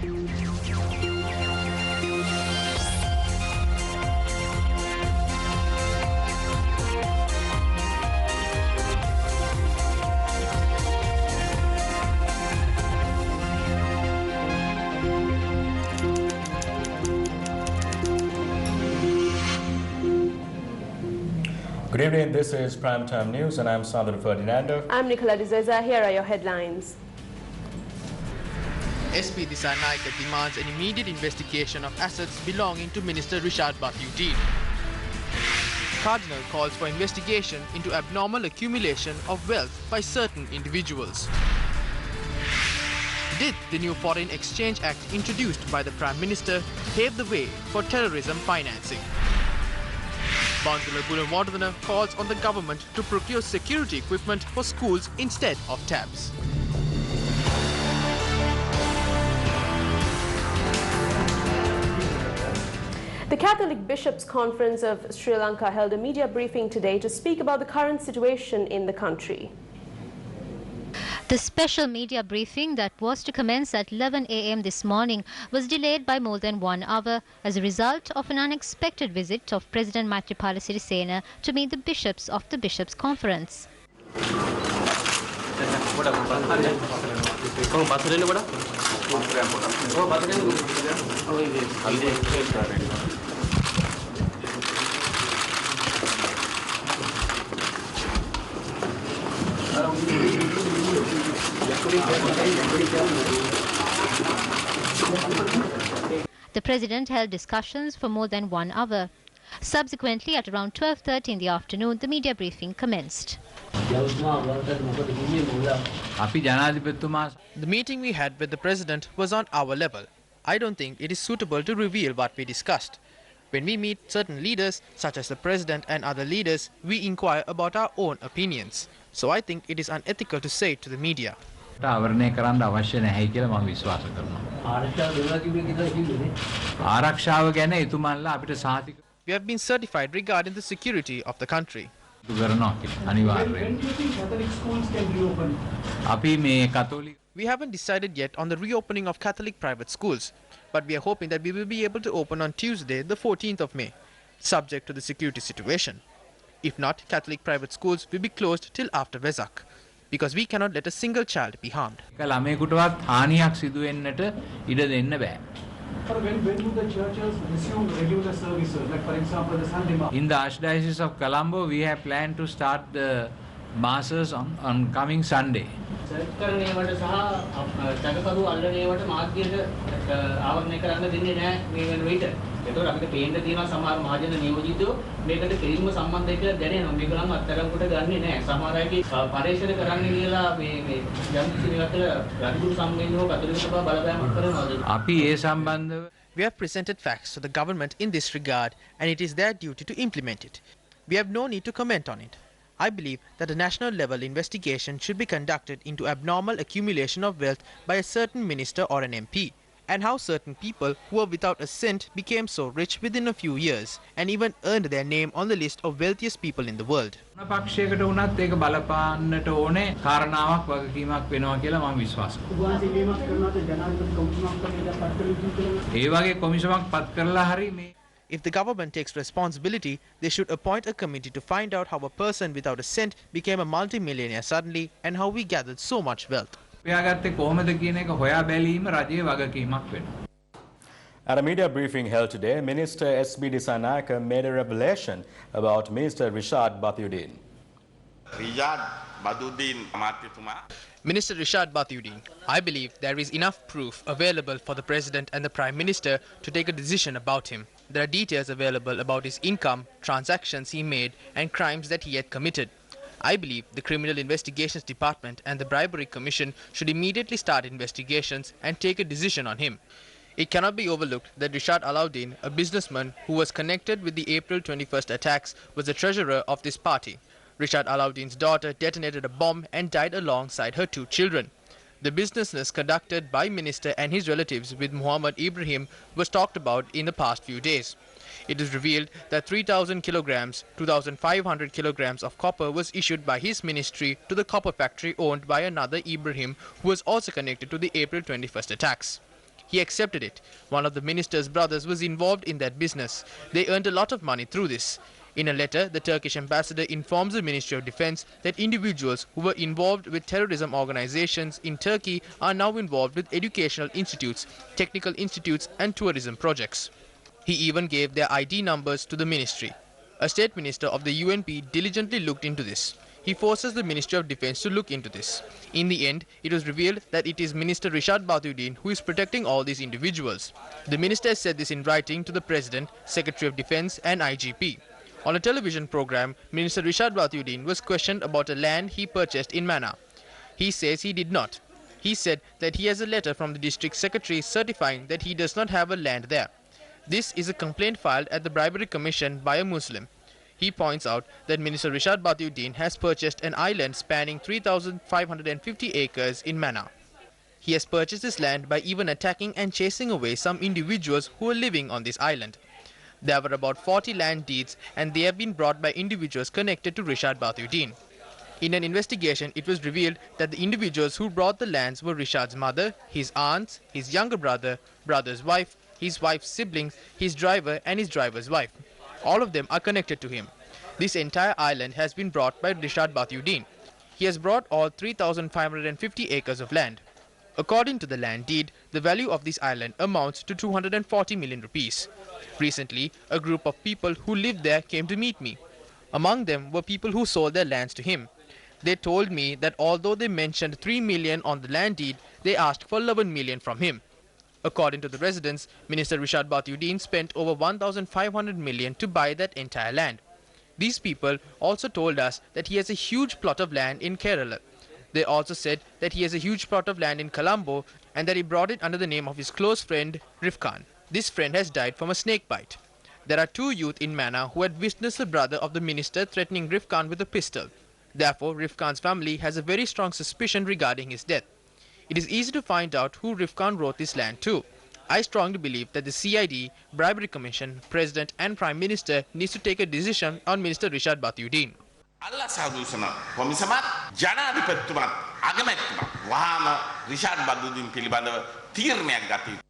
Good evening, this is Primetime News and I'm Sandra Ferdinando. I'm Nicola D'Souza. Here are your headlines. SP Dissanayake demands an immediate investigation of assets belonging to Minister Rishad Bathiuddin. Cardinal calls for investigation into abnormal accumulation of wealth by certain individuals. Did the new Foreign Exchange Act introduced by the Prime Minister pave the way for terrorism financing? Bangula Bulletin calls on the government to procure security equipment for schools instead of tabs. The Catholic Bishops' Conference of Sri Lanka held a media briefing today to speak about the current situation in the country. The special media briefing that was to commence at 11 a.m. this morning was delayed by more than 1 hour as a result of an unexpected visit of President Maithripala Sirisena to meet the bishops of the Bishops' Conference. The President held discussions for more than 1 hour. Subsequently, at around 12:30 in the afternoon, the media briefing commenced. The meeting we had with the President was on our level. I don't think it is suitable to reveal what we discussed. When we meet certain leaders, such as the President and other leaders, we inquire about our own opinions. So I think it is unethical to say it to the media. We have been certified regarding the security of the country. When do you think Catholic schools can reopen? We haven't decided yet on the reopening of Catholic private schools, but we are hoping that we will be able to open on Tuesday, the 14th of May, subject to the security situation. If not, Catholic private schools will be closed till after Vesak, because we cannot let a single child be harmed. When do the churches resume regular services, like for example the Sunday Mass? In the Archdiocese of Colombo, we have planned to start the masses on coming Sunday. එතකොට අපිට පේන්න තියෙනවා සමහර මහජන නියෝජිතයෝ මේකට කෙලින්ම සම්බන්ධයි කියලා දැනෙනවා. මේගොල්ලන් අත්තරංගුට ගන්නෙ නැහැ. සමහර අයගේ පරීක්ෂණ කරන්න කියලා මේ යම් කිසි මේකට රජුරු සම්බන්ධව කතෝලික සභාව බලපෑමක් කරනවා. අපි ඒ සම්බන්ධව We have presented facts to the government in this regard, and it is their duty to implement it. We have no need to comment on it. I believe that a national level investigation should be conducted into abnormal accumulation of wealth by a certain minister or an MP, and how certain people who were without a cent became so rich within a few years and even earned their name on the list of wealthiest people in the world. පක්ෂයකට වුණත් ඒක බලපාන්නට ඕනේ කාරණාවක් වගකීමක් වෙනවා කියලා මම විශ්වාස කරනවා. ඒ වගේ කොමිෂමක් පත් කරලා හරි මේ If the government takes responsibility, they should appoint a committee to find out how a person without a cent became a multimillionaire suddenly and how we gathered so much wealth. හොයාගත්තේ කොහොමද කියන එක හොයා බැලීම රජයේ වගකීමක් වෙනවා. At a media briefing held today, Minister S.B. Dissanayake made a revelation about Minister Rishad Bathiuddin. Minister Rishad Bathiuddin, I believe there is enough proof available for the President and the Prime Minister to take a decision about him. There are details available about his income, transactions he made, and crimes that he had committed. I believe the Criminal Investigations Department and the Bribery Commission should immediately start investigations and take a decision on him. It cannot be overlooked that Rishad Alauddin, a businessman who was connected with the April 21st attacks, was the treasurer of this party. Rishad Alauddin's daughter detonated a bomb and died alongside her 2 children. The business conducted by Minister and his relatives with Muhammad Ibrahim was talked about in the past few days. It is revealed that 3,000 kilograms, 2,500 kilograms of copper was issued by his ministry to the copper factory owned by another Ibrahim who was also connected to the April 21st attacks. He accepted it. One of the minister's brothers was involved in that business. They earned a lot of money through this. In a letter, the Turkish ambassador informs the Ministry of Defense that individuals who were involved with terrorism organizations in Turkey are now involved with educational institutes, technical institutes and tourism projects. He even gave their ID numbers to the ministry. A state minister of the UNP diligently looked into this. He forces the Ministry of Defense to look into this. In the end, it was revealed that it is Minister Rishad Bathiuddin who is protecting all these individuals. The minister has said this in writing to the President, Secretary of Defense and IGP. On a television program, Minister Rishad Bathiuddin was questioned about a land he purchased in Mana. He says he did not. He said that he has a letter from the district secretary certifying that he does not have a land there. This is a complaint filed at the Bribery Commission by a Muslim. He points out that Minister Rishad Bathiuddin has purchased an island spanning 3,550 acres in Mana. He has purchased this land by even attacking and chasing away some individuals who were living on this island. There were about 40 land deeds and they have been brought by individuals connected to Rishad Bathiuddin. In an investigation, it was revealed that the individuals who brought the lands were Rishad's mother, his aunts, his younger brother, brother's wife, his wife's siblings, his driver and his driver's wife. All of them are connected to him. This entire island has been brought by Rishad Bathiuddin. He has brought all 3,550 acres of land. According to the land deed, the value of this island amounts to 240 million rupees. Recently, a group of people who lived there came to meet me. Among them were people who sold their lands to him. They told me that although they mentioned 3 million on the land deed, they asked for 11 million from him. According to the residents, Minister Rishad Bathiuddin spent over 1,500 million to buy that entire land. These people also told us that he has a huge plot of land in Kerala. They also said that he has a huge plot of land in Colombo and that he brought it under the name of his close friend Rifkan. This friend has died from a snake bite. There are 2 youth in Mana who had witnessed the brother of the minister threatening Rifkan with a pistol. Therefore, Rifkan's family has a very strong suspicion regarding his death. It is easy to find out who Rifkan wrote this land to. I strongly believe that the CID, Bribery Commission, President and Prime Minister needs to take a decision on Minister Rishad Bathiuddin. අල්ලා සාදුසන කොමිසමත් ජනාධිපතිතුමත් අගමැතිතුමත් වහාම රිෂාඩ් බද්දුදීන් පිළිබඳව තීරණයක් ගත යුතුයි.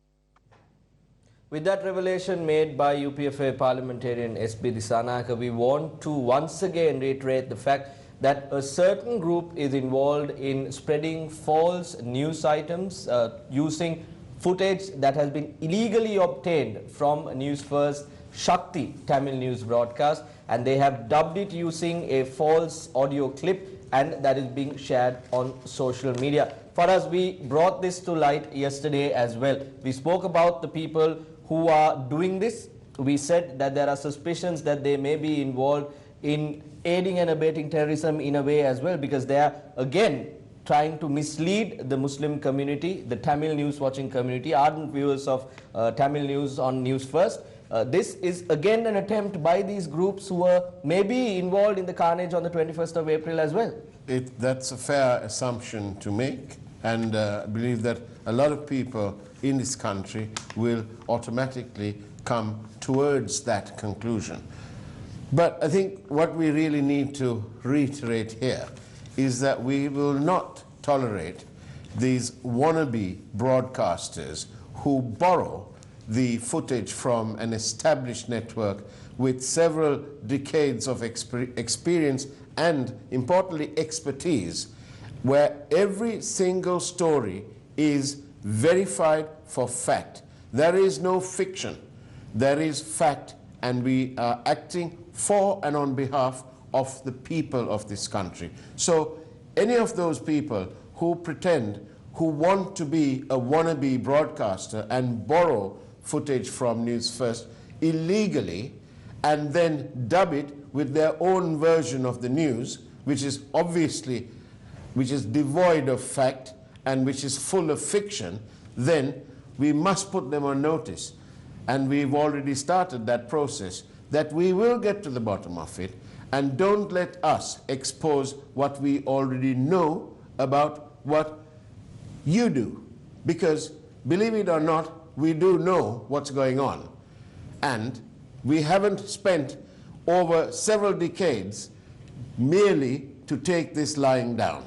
With that revelation made by UPFA parliamentarian SB Disanayake, we want to once again reiterate the fact that a certain group is involved in spreading false news items using footage that has been illegally obtained from Newsfirst Shakti Tamil news broadcast, and they have dubbed it using a false audio clip, and that is being shared on social media. For us, we brought this to light yesterday as well. We spoke about the people who are doing this. We said that there are suspicions that they may be involved in aiding and abetting terrorism in a way as well, because they are again trying to mislead the Muslim community, the Tamil news watching community, ardent viewers of Tamil news on News First. This is again an attempt by these groups who were maybe involved in the carnage on the 21st of April as well. That's a fair assumption to make, and I believe that a lot of people in this country will automatically come towards that conclusion. But I think what we really need to reiterate here is that we will not tolerate these wannabe broadcasters who borrow the footage from an established network with several decades of experience and, importantly, expertise, where every single story is verified for fact. There is no fiction. There is fact, and we are acting for and on behalf of the people of this country. So any of those people who pretend, who want to be a wannabe broadcaster and borrow footage from News First illegally and then dub it with their own version of the news, which is obviously, which is devoid of fact and which is full of fiction, then we must put them on notice. And we've already started that process, that we will get to the bottom of it, and don't let us expose what we already know about what you do. Because, believe it or not, we do know what's going on. And we haven't spent over several decades merely to take this lying down.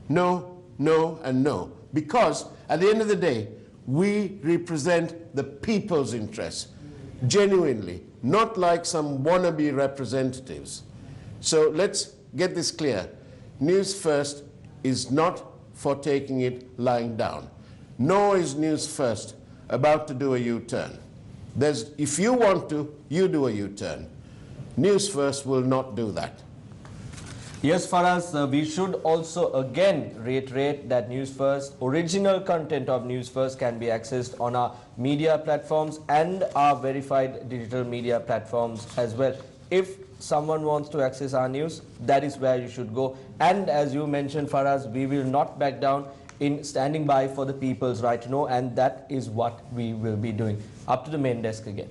No, no, and no. Because at the end of the day, we represent the people's interests, genuinely, not like some wannabe representatives. So let's get this clear. News First is not for taking it lying down, nor is News First about to do a U-turn. If you want to, you do a U-turn. News First will not do that. Yes, Faraz, we should also again reiterate that News First, original content of News First can be accessed on our media platforms and our verified digital media platforms as well. If someone wants to access our news, that is where you should go. And as you mentioned, Faraz, we will not back down in standing by for the people's right to know, and that is what we will be doing. Up to the main desk again.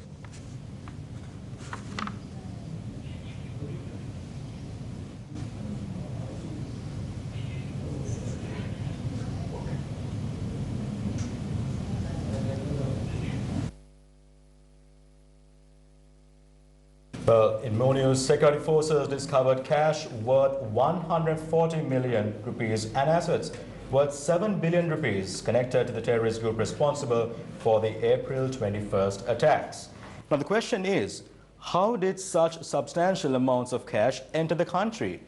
Well, in more news, security forces discovered cash worth 140 million rupees and assets worth 7 billion rupees connected to the terrorist group responsible for the April 21st attacks. Now the question is, how did such substantial amounts of cash enter the country?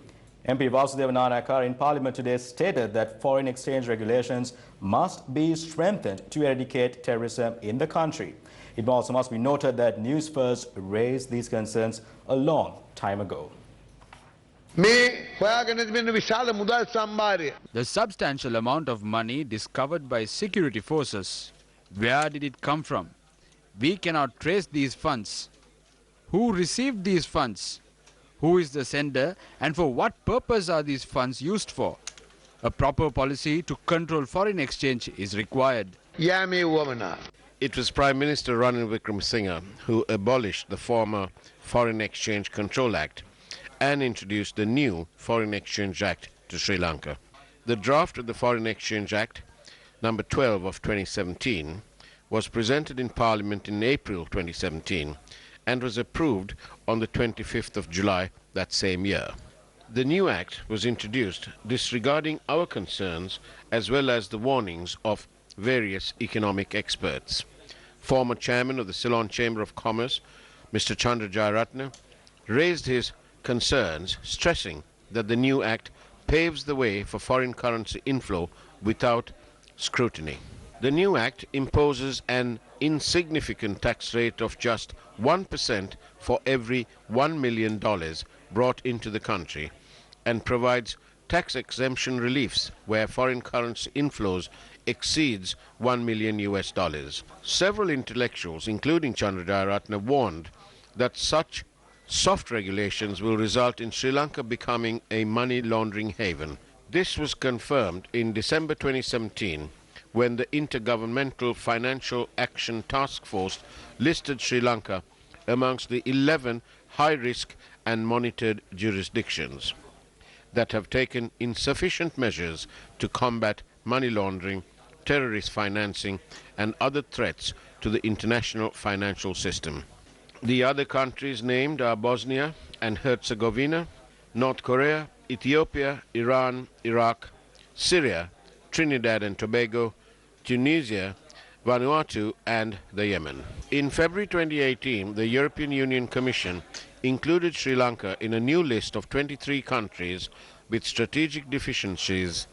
MP Vasudeva Nanakar in Parliament today stated that foreign exchange regulations must be strengthened to eradicate terrorism in the country. It also must be noted that News First raised these concerns a long time ago. The substantial amount of money discovered by security forces, where did it come from? We cannot trace these funds. Who received these funds? Who is the sender, and for what purpose are these funds used for? A proper policy to control foreign exchange is required. It was Prime Minister Ranil Wickremesinghe who abolished the former Foreign Exchange Control Act and introduced the new Foreign Exchange Act to Sri Lanka. The draft of the Foreign Exchange Act, number 12 of 2017, was presented in Parliament in April 2017 and was approved on the 25th of July that same year. The new act was introduced disregarding our concerns as well as the warnings of various economic experts. Former chairman of the Ceylon Chamber of Commerce, Mr. Chandra Jayaratne, raised his concerns, stressing that the new act paves the way for foreign currency inflow without scrutiny. The new act imposes an insignificant tax rate of just 1% for every $1 million brought into the country and provides tax exemption reliefs where foreign currency inflows exceeds $1 million. Several intellectuals, including Chandra Jayaratne, warned that such soft regulations will result in Sri Lanka becoming a money laundering haven. This was confirmed in December 2017 when the Intergovernmental Financial Action Task Force listed Sri Lanka amongst the 11 high-risk and monitored jurisdictions that have taken insufficient measures to combat money laundering, terrorist financing, and other threats to the international financial system. The other countries named are Bosnia and Herzegovina, North Korea, Ethiopia, Iran, Iraq, Syria, Trinidad and Tobago, Tunisia, Vanuatu, and the Yemen. In February 2018, the European Union Commission included Sri Lanka in a new list of 23 countries with strategic deficiencies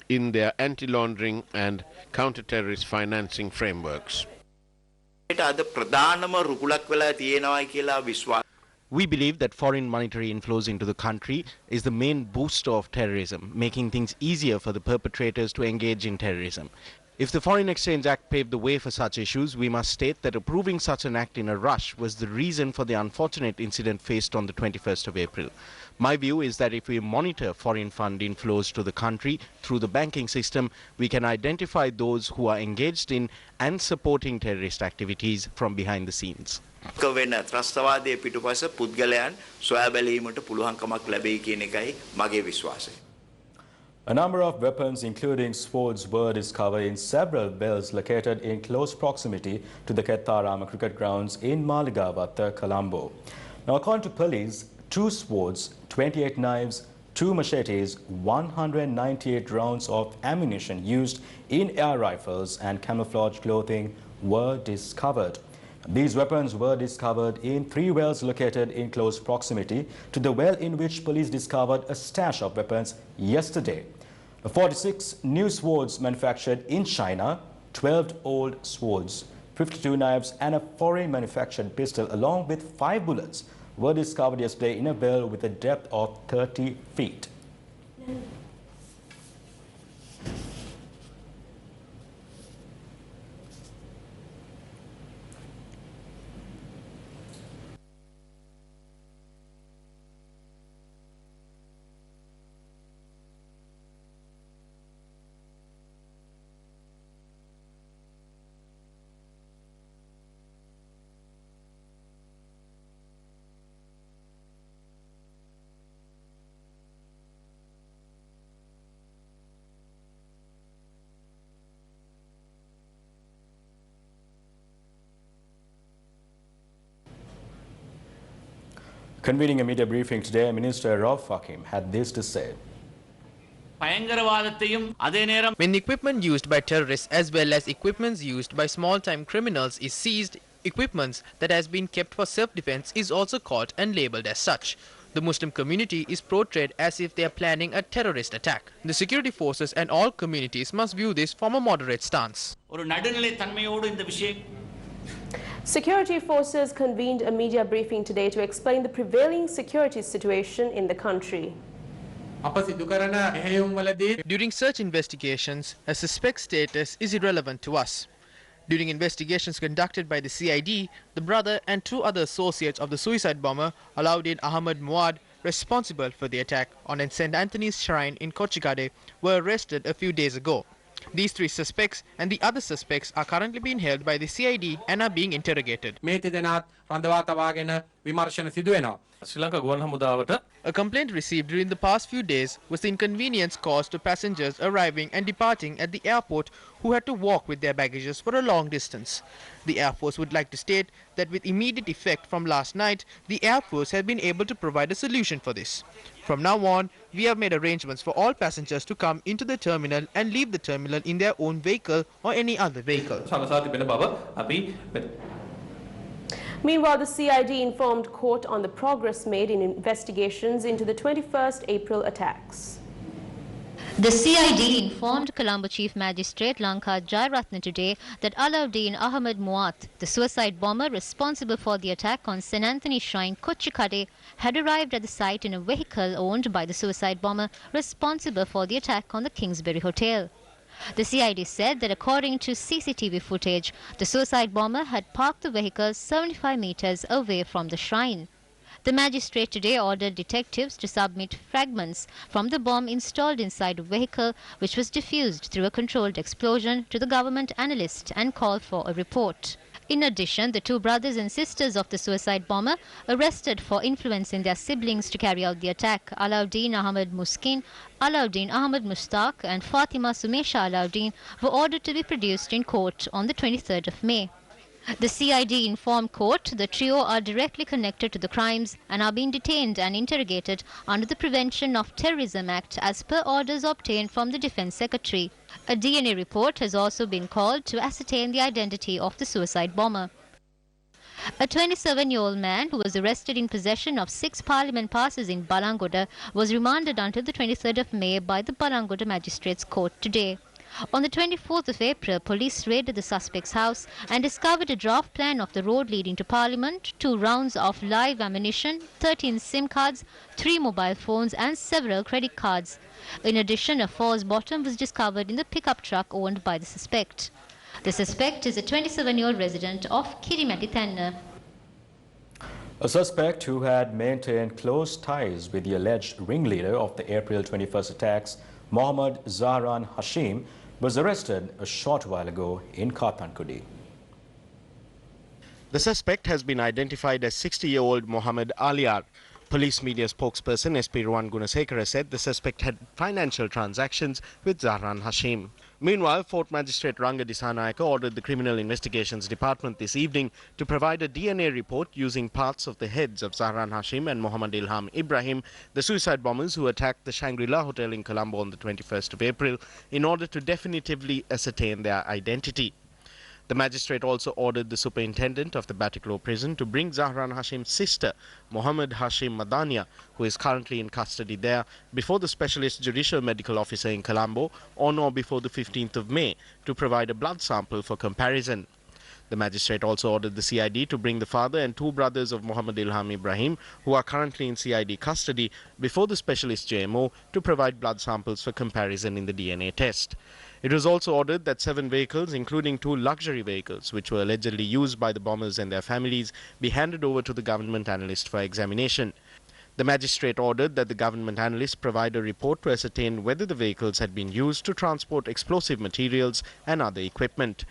in their anti-laundering and counter-terrorist financing frameworks. We believe that foreign monetary inflows into the country is the main booster of terrorism, making things easier for the perpetrators to engage in terrorism. If the Foreign Exchange Act paved the way for such issues, we must state that approving such an act in a rush was the reason for the unfortunate incident faced on the 21st of April. My view is that if we monitor foreign fund inflows to the country through the banking system, we can identify those who are engaged in and supporting terrorist activities from behind the scenes. A number of weapons, including swords, were discovered in several wells located in close proximity to the Kettarama cricket grounds in Maligavatta, Colombo. Now, according to police, 2 swords, 28 knives, 2 machetes, 198 rounds of ammunition used in air rifles and camouflage clothing were discovered. These weapons were discovered in 3 wells located in close proximity to the well in which police discovered a stash of weapons yesterday. 46 new swords manufactured in China, 12 old swords, 52 knives and a foreign manufactured pistol along with 5 bullets were discovered yesterday in a well with a depth of 30 feet. Convening a media briefing today, Minister Rauf Hakim had this to say. When equipment used by terrorists as well as equipment used by small-time criminals is seized, equipment that has been kept for self-defense is also caught and labeled as such. The Muslim community is portrayed as if they are planning a terrorist attack. The security forces and all communities must view this from a moderate stance. Security forces convened a media briefing today to explain the prevailing security situation in the country. During search investigations, a suspect's status is irrelevant to us. During investigations conducted by the CID, the brother and 2 other associates of the suicide bomber, Alauddin Ahmad Muad, responsible for the attack on St. Anthony's Shrine in Kochikade, were arrested a few days ago. These 3 suspects and the other suspects are currently being held by the CID and are being interrogated. A complaint received during the past few days was the inconvenience caused to passengers arriving and departing at the airport who had to walk with their baggages for a long distance. The Air Force would like to state that with immediate effect from last night, the Air Force has been able to provide a solution for this. From now on, we have made arrangements for all passengers to come into the terminal and leave the terminal in their own vehicle or any other vehicle. Meanwhile, the CID informed court on the progress made in investigations into the 21st April attacks. The CID informed Colombo Chief Magistrate Lanka Jairatna today that Alauddin Ahmad Muad, the suicide bomber responsible for the attack on St. Anthony Shrine, Kochikade, had arrived at the site in a vehicle owned by the suicide bomber responsible for the attack on the Kingsbury Hotel. The CID said that according to CCTV footage, the suicide bomber had parked the vehicle 75 meters away from the shrine. The magistrate today ordered detectives to submit fragments from the bomb installed inside a vehicle, which was defused through a controlled explosion, to the government analyst and called for a report. In addition, the 2 brothers and sisters of the suicide bomber, arrested for influencing their siblings to carry out the attack, Alauddin Ahmad Muskin, Alauddin Ahmad Mustaq and Fatima Sumesha Alauddin, were ordered to be produced in court on the 23rd of May. The CID informed court the trio are directly connected to the crimes and are being detained and interrogated under the Prevention of Terrorism Act as per orders obtained from the Defence Secretary. A DNA report has also been called to ascertain the identity of the suicide bomber. A 27-year-old man who was arrested in possession of 6 parliament passes in Balangoda was remanded until the 23rd of May by the Balangoda Magistrates Court today. On the 24th of April, police raided the suspect's house and discovered a draft plan of the road leading to Parliament, 2 rounds of live ammunition, 13 SIM cards, 3 mobile phones and several credit cards. In addition, a false bottom was discovered in the pickup truck owned by the suspect. The suspect is a 27-year-old resident of Kirimati Thenna. A suspect who had maintained close ties with the alleged ringleader of the April 21st attacks, Mohammad Zahran Hashim, was arrested a short while ago in Kathankudi. The suspect has been identified as 60-year-old Mohammed Aliar. Police media spokesperson SP Ruwan Gunasekara said the suspect had financial transactions with Zahran Hashim. Meanwhile, Fort Magistrate Ranga Disanayake ordered the Criminal Investigations Department this evening to provide a DNA report using parts of the heads of Zahran Hashim and Mohammed Ilham Ibrahim, the suicide bombers who attacked the Shangri-La Hotel in Colombo on the 21st of April, in order to definitively ascertain their identity. The magistrate also ordered the superintendent of the Batticaloa prison to bring Zahran Hashim's sister, Mohammed Hashim Madania, who is currently in custody there, before the specialist judicial medical officer in Colombo on or before the 15th of May to provide a blood sample for comparison. The magistrate also ordered the CID to bring the father and two brothers of Mohammed Ilham Ibrahim, who are currently in CID custody, before the specialist JMO to provide blood samples for comparison in the DNA test. It was also ordered that 7 vehicles, including 2 luxury vehicles, which were allegedly used by the bombers and their families, be handed over to the government analyst for examination. The magistrate ordered that the government analyst provide a report to ascertain whether the vehicles had been used to transport explosive materials and other equipment.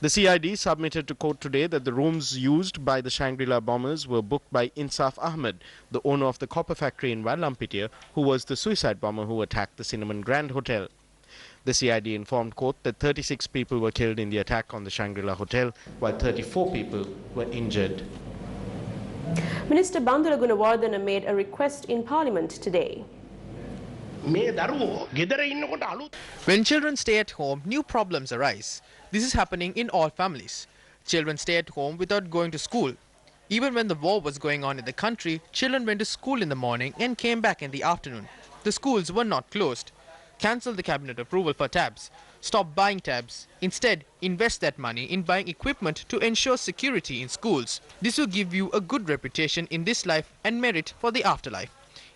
The CID submitted to court today that the rooms used by the Shangri-La bombers were booked by Insaf Ahmed, the owner of the copper factory in Vallampitia, who was the suicide bomber who attacked the Cinnamon Grand Hotel. The CID informed court that 36 people were killed in the attack on the Shangri-La Hotel, while 34 people were injured. Minister Bandula Gunawardena made a request in Parliament today. When children stay at home, new problems arise. This is happening in all families. Children stay at home without going to school. Even when the war was going on in the country, children went to school in the morning and came back in the afternoon. The schools were not closed. Cancel the cabinet approval for tabs. Stop buying tabs. Instead, invest that money in buying equipment to ensure security in schools. This will give you a good reputation in this life and merit for the afterlife.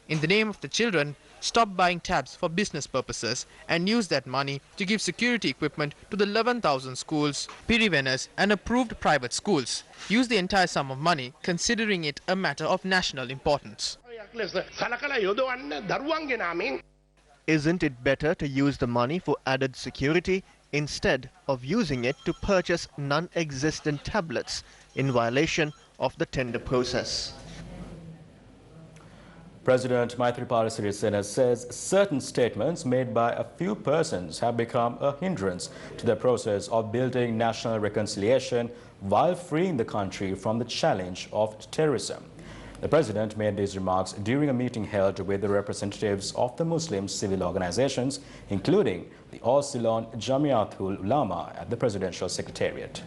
In the name of the children, stop buying tabs for business purposes and use that money to give security equipment to the 11,000 schools, pirivenas and approved private schools. Use the entire sum of money, considering it a matter of national importance. Isn't it better to use the money for added security instead of using it to purchase non-existent tablets in violation of the tender process? President Maithripala Sirisena says certain statements made by a few persons have become a hindrance to the process of building national reconciliation while freeing the country from the challenge of terrorism. The President made these remarks during a meeting held with the representatives of the Muslim civil organizations, including the All Ceylon Jamiatul Ulama at the Presidential Secretariat.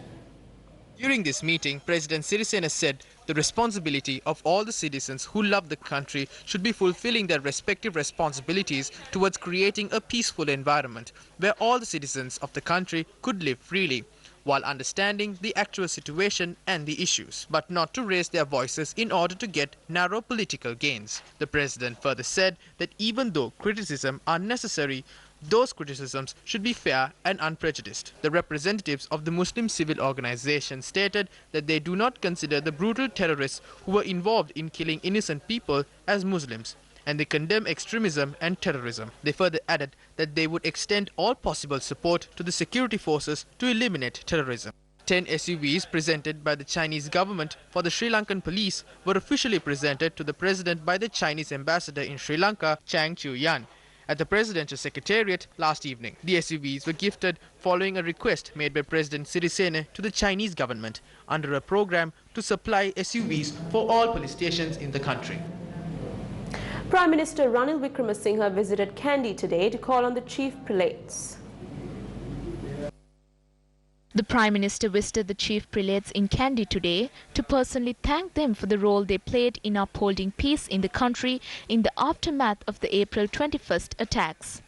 During this meeting, President Sirisena said the responsibility of all the citizens who love the country should be fulfilling their respective responsibilities towards creating a peaceful environment where all the citizens of the country could live freely, while understanding the actual situation and the issues, but not to raise their voices in order to get narrow political gains. The President further said that even though criticism are necessary, those criticisms should be fair and unprejudiced. The representatives of the Muslim civil organization stated that they do not consider the brutal terrorists who were involved in killing innocent people as Muslims, and they condemn extremism and terrorism. They further added that they would extend all possible support to the security forces to eliminate terrorism. 10 SUVs presented by the Chinese government for the Sri Lankan police were officially presented to the President by the Chinese ambassador in Sri Lanka, Chang Chu-yan, at the Presidential Secretariat last evening. The SUVs were gifted following a request made by President Sirisena to the Chinese government under a program to supply SUVs for all police stations in the country. Prime Minister Ranil Wickremesinghe visited Kandy today to call on the chief prelates. The Prime Minister visited the chief prelates in Kandy today to personally thank them for the role they played in upholding peace in the country in the aftermath of the April 21st attacks.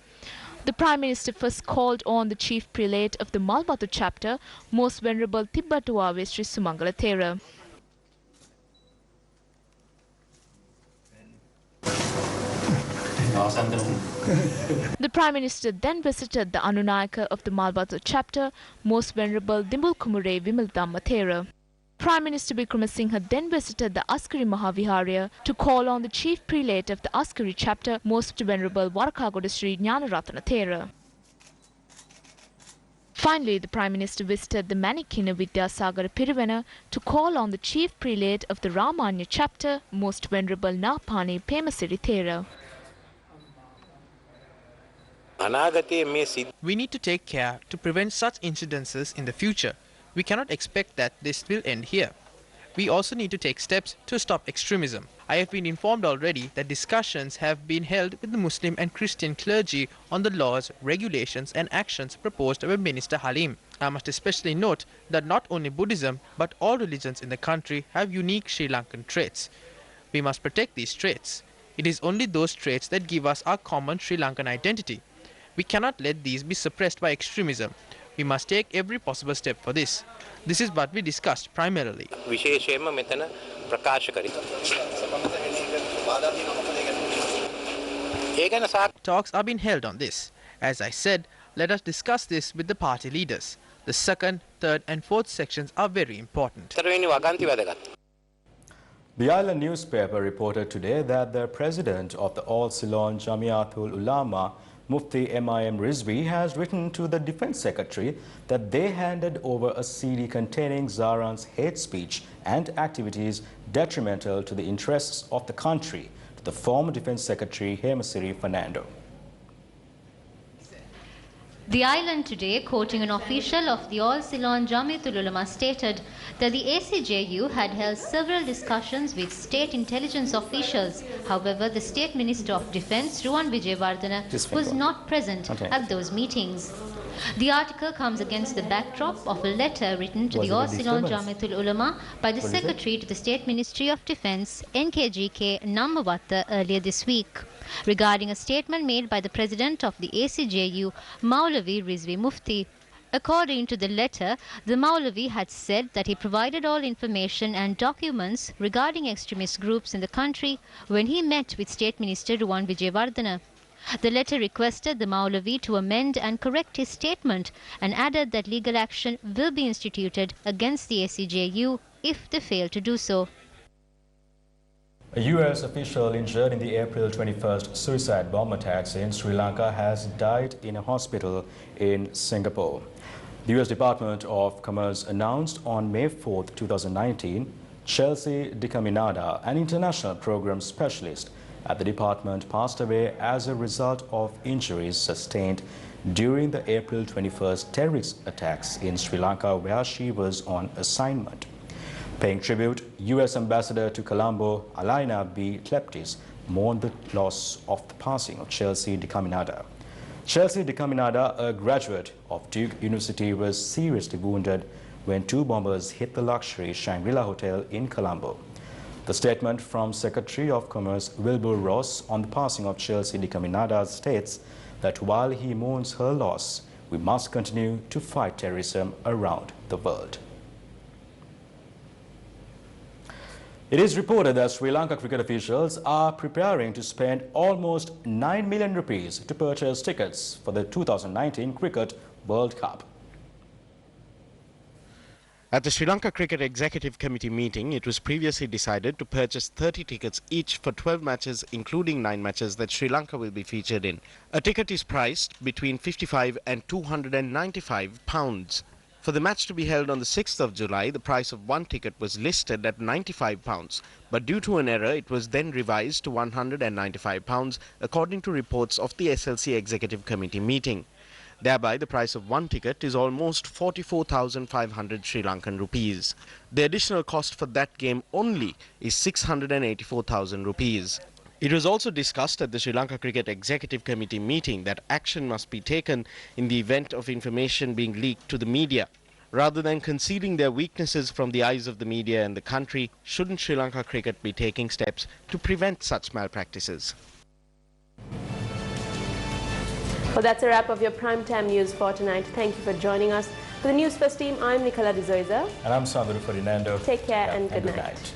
The Prime Minister first called on the chief prelate of the Malbatu chapter, Most Venerable Tibbatuawe Sri Sumangala Thera. The Prime Minister then visited the Anunayaka of the Malbatu chapter, Most Venerable Dimbulkumure Vimaldhamma Thera. Prime Minister Wickremesinghe then visited the Askari Mahaviharya to call on the chief prelate of the Askari chapter, Most Venerable Warakagoda Sri Jnanaratana Thera. Finally, the Prime Minister visited the Manikina Vidyasagara Piruvena to call on the Chief Prelate of the Ramanya chapter, Most Venerable Napani Pemasiri Thera. We need to take care to prevent such incidences in the future. We cannot expect that this will end here. We also need to take steps to stop extremism. I have been informed already that discussions have been held with the Muslim and Christian clergy on the laws, regulations and actions proposed by Minister Halim. I must especially note that not only Buddhism but all religions in the country have unique Sri Lankan traits. We must protect these traits. It is only those traits that give us our common Sri Lankan identity. We cannot let these be suppressed by extremism. We must take every possible step for this. This is what we discussed primarily. Talks are being held on this. As I said, let us discuss this with the party leaders. The second, third and fourth sections are very important. The Island newspaper reported today that the president of the All Ceylon Jamiatul Ulama, Mufti MIM Rizvi, has written to the Defence Secretary that they handed over a CD containing Zaran's hate speech and activities detrimental to the interests of the country to the former Defence Secretary Hemasiri Fernando. The Island today, quoting an official of the All Ceylon Jamiatul Ulama, stated that the ACJU had held several discussions with state intelligence officials. However, the State Minister of Defence, Ruwan Wijewardena, was not present at those meetings. The article comes against the backdrop of a letter written to the All Ceylon Jamiatul Ulama by the Secretary to the State Ministry of Defence, NKGK Nammawatta, earlier this week, regarding a statement made by the President of the ACJU, Maulavi Rizvi Mufti. According to the letter, the Maulavi had said that he provided all information and documents regarding extremist groups in the country when he met with State Minister Ruwan Wijewardena. The letter requested the Maulavi to amend and correct his statement and added that legal action will be instituted against the ACJU if they fail to do so. A US official injured in the April 21st suicide bomb attacks in Sri Lanka has died in a hospital in Singapore. The US Department of Commerce announced on May 4, 2019, Chelsea DeCaminada, an international program specialist at the department, passed away as a result of injuries sustained during the April 21st terrorist attacks in Sri Lanka, where she was on assignment. Paying tribute, US Ambassador to Colombo, Alaina B. Kleptis, mourned the loss of the passing of Chelsea DeCaminada. Chelsea DeCaminada, a graduate of Duke University, was seriously wounded when two bombers hit the luxury Shangri-La Hotel in Colombo. The statement from Secretary of Commerce Wilbur Ross on the passing of Chelsea DeCaminada states that while he mourns her loss, we must continue to fight terrorism around the world. It is reported that Sri Lanka cricket officials are preparing to spend almost 9 million rupees to purchase tickets for the 2019 Cricket World Cup. At the Sri Lanka Cricket Executive Committee meeting, it was previously decided to purchase 30 tickets each for 12 matches, including 9 matches that Sri Lanka will be featured in. A ticket is priced between £55 and £295. For the match to be held on the 6th of July, the price of one ticket was listed at £95, but due to an error, it was then revised to £195, according to reports of the SLC Executive Committee meeting. Thereby, the price of one ticket is almost 44,500 Sri Lankan rupees. The additional cost for that game only is 684,000 rupees. It was also discussed at the Sri Lanka Cricket Executive Committee meeting that action must be taken in the event of information being leaked to the media. Rather than concealing their weaknesses from the eyes of the media and the country, shouldn't Sri Lanka cricket be taking steps to prevent such malpractices? Well, that's a wrap of your primetime news for tonight. Thank you for joining us. For the Newsfirst team, I'm Nicola De Zoiza. And I'm Sandro Ferdinando. Take care and good night.